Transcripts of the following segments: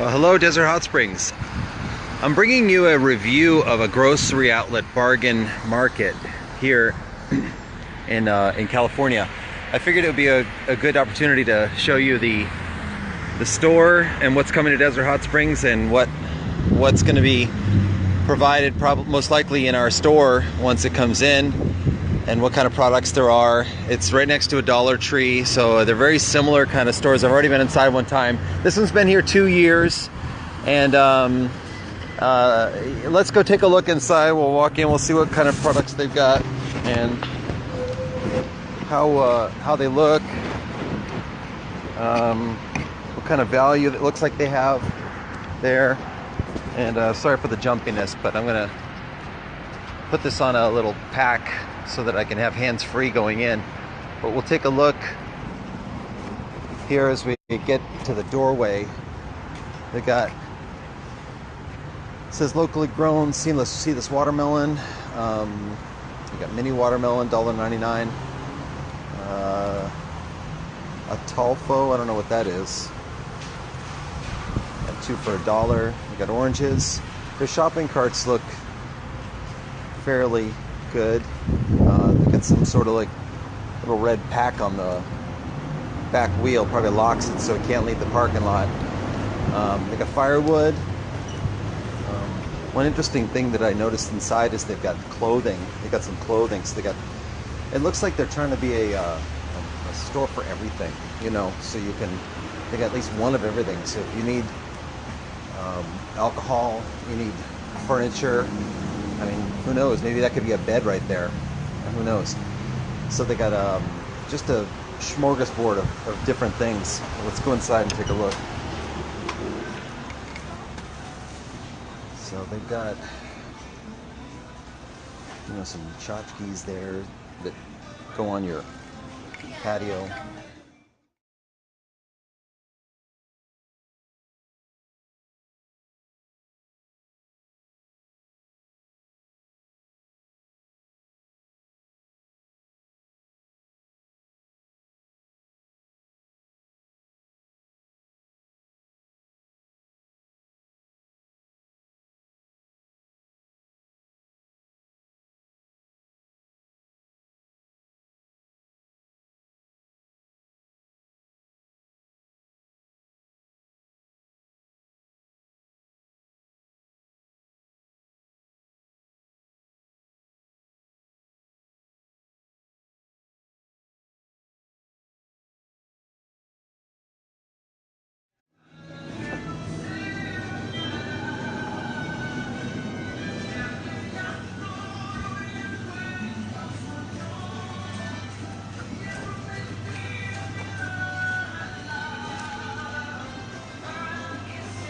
Well, hello, Desert Hot Springs. I'm bringing you a review of a grocery outlet bargain market here in California. I figured it would be a good opportunity to show you the store and what's coming to Desert Hot Springs and what's going to be provided most likely in our store once it comes in, and what kind of products there are. It's right next to a Dollar Tree, so they're very similar kind of stores. I've already been inside one time. This one's been here 2 years, and let's go take a look inside. We'll walk in, we'll see what kind of products they've got and how they look, what kind of value it looks like they have there. And sorry for the jumpiness, but I'm gonna put this on a little pack so that I can have hands-free going in. But we'll take a look here as we get to the doorway. They got, it says locally grown seedless watermelon. You got mini watermelon, $1.99. A Talfo, I don't know what that is. Got 2 for $1. You got oranges. Their shopping carts look fairly good. They got some sort of like little red pack on the back wheel, probably locks it so it can't leave the parking lot. They got firewood. One interesting thing that I noticed inside is they've got clothing. They got some clothing, so they got. It looks like they're trying to be a store for everything, you know. So you can. They got at least one of everything. So if you need alcohol, you need furniture. I mean, who knows? Maybe that could be a bed right there. Who knows? So they got just a smorgasbord of different things. Let's go inside and take a look. So they've got, you know, some tchotchkes there that go on your patio.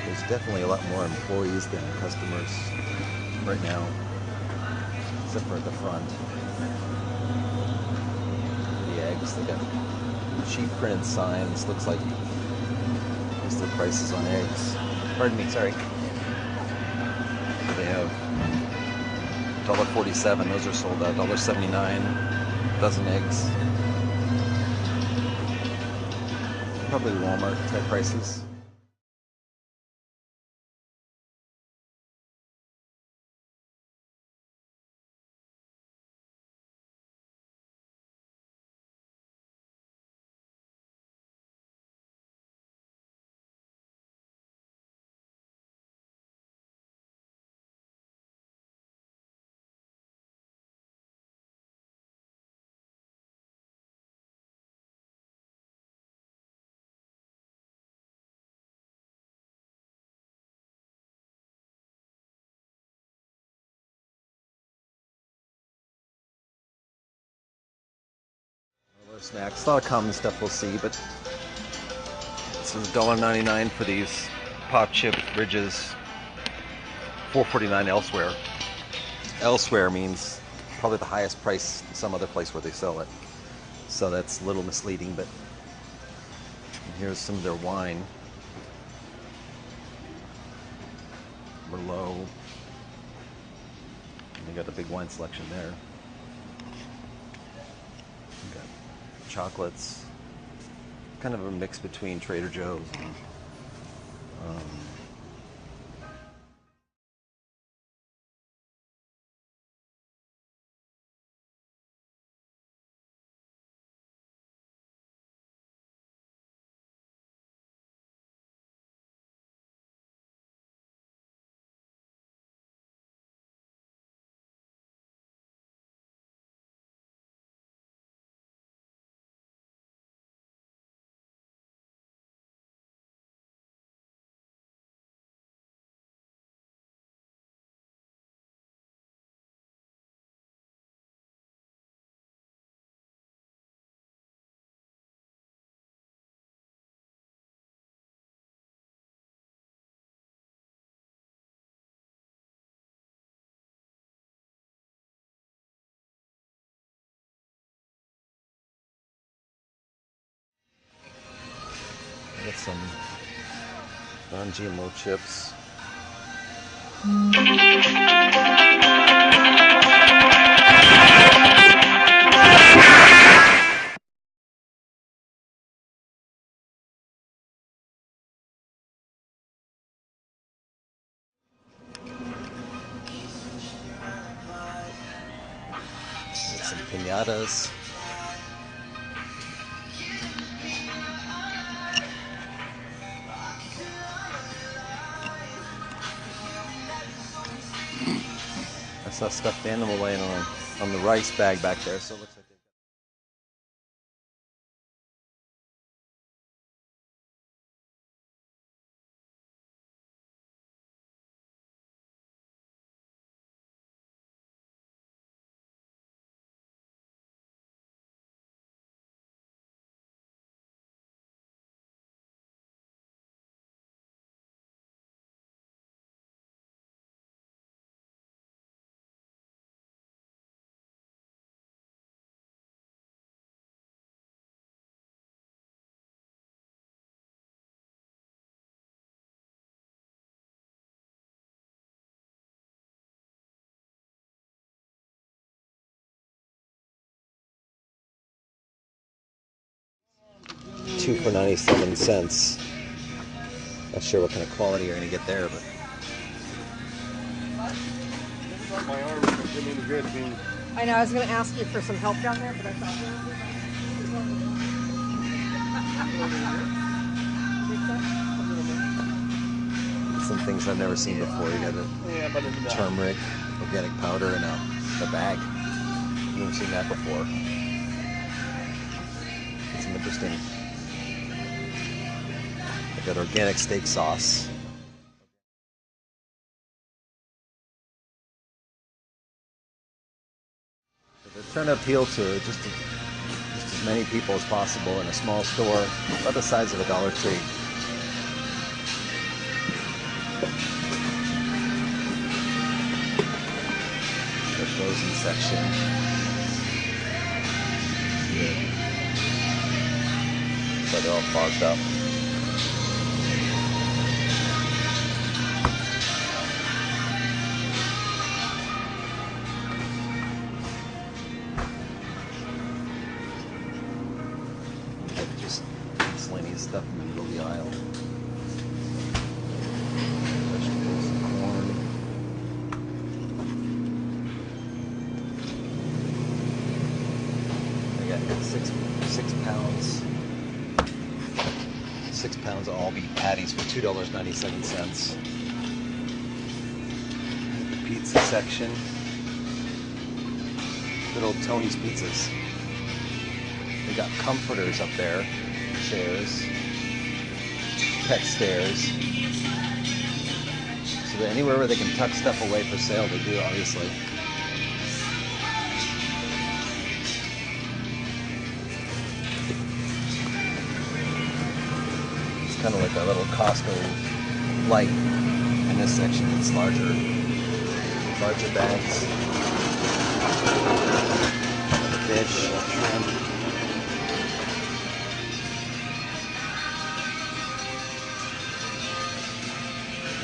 There's definitely a lot more employees than customers right now, except for at the front. The eggs, they got cheap printed signs. Looks like there's their prices on eggs. Pardon me, sorry. They have $1.47. Those are sold out. $1.79 dozen eggs. Probably Walmart type prices. Snacks, a lot of common stuff we'll see, but this is $1.99 for these pop chip ridges, $4.49 elsewhere. Elsewhere means probably the highest price some other place where they sell it, so that's a little misleading. But here's some of their wine. Merlot. And they got a big wine selection there. Got chocolates, kind of a mix between Trader Joe's and With some non-GMO chips. With some piñatas. I saw a stuffed animal laying on the rice bag back there, so it looks like they've two for 97 cents. Not sure what kind of quality you're gonna get there, but My arm didn't mean good. I know, I was going to ask you for some help down there, but I thought... some things I've never seen before. You got a turmeric, organic powder in a bag. I've never seen that before. It's some interesting. I got organic steak sauce. They're trying to appeal to just as many people as possible in a small store about the size of a Dollar Tree. The frozen section. But they're all fogged up. Just miscellaneous stuff in the middle of the aisle. Vegetables and corn. I got 6 pounds. 6 pounds of all beef patties for $2.97. The pizza section. Good old Tony's Pizzas. They got comforters up there, chairs, pet stairs. So that anywhere where they can tuck stuff away for sale, they do, obviously. It's kind of like a little Costco light in this section. It's larger bags. Fish, shrimp.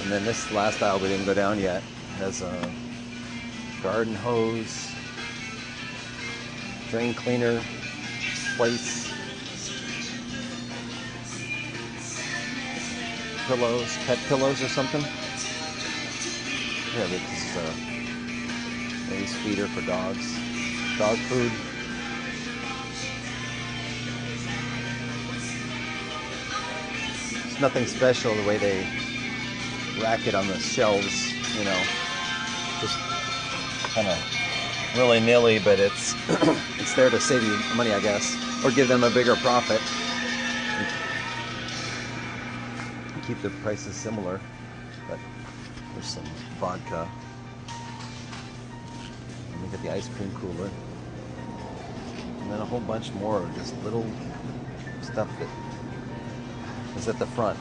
And then this last aisle we didn't go down yet has a garden hose, drain cleaner, plates, pillows, pet pillows or something. Yeah, this is a raised feeder for dogs, dog food. It's nothing special the way they rack it on the shelves, you know, just kind of willy-nilly, but it's it's there to save you money, I guess, or give them a bigger profit. Keep the prices similar, but there's some vodka. And we got the ice cream cooler, and then a whole bunch more of just little stuff that is at the front.